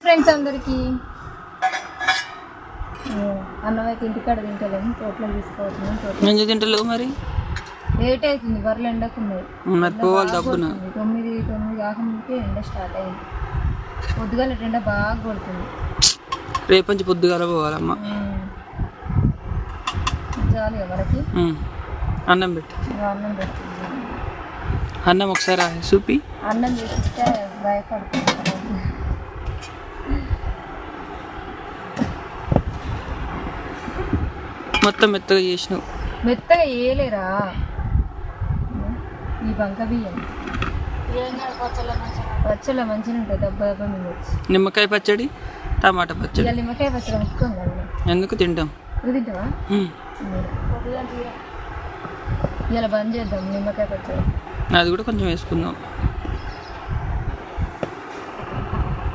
Friends అందరికీ అన్నం అయితే ఇంటికాడ తింటలేము, తోటలో తీసుకోవచ్చున్నాం. తోటలో తింటలేవు మరి లేట్ అవుతుంది, బర్రెలు ఎండకున్నాయి. 9 కాకముందుకే ఎండ స్టార్ట్ అయింది. పొద్దుగాల ఎండ బాగా కొడుతుంది. రేపు నుంచి పొద్దుగాల పోవాలమ్మా. చాలు మనకి అన్నం పెట్టి అన్నం పెడుతుంది. అన్నం ఒకసారి చూపి అన్నం చేసిస్తే భయపడుతుంది. మొత్తం మెత్తగా చేసినావు. మెత్తగా వేయలేరా ఈ బంక బియ్యం? పచ్చళ్ళ మంచిగా ఉంటుంది, దెబ్బ దెబ్బ మింగొచ్చు. నిమ్మకాయ పచ్చడి, టమాటా పచ్చడి. ఇలా నిమ్మకాయ పచ్చడి ముక్కుందండి. ఎందుకు తింటాం? నువ్వు తింటావా? ఇలా బంద్ చేద్దాం నిమ్మకాయ పచ్చడి. అది కూడా కొంచెం వేసుకుందాం.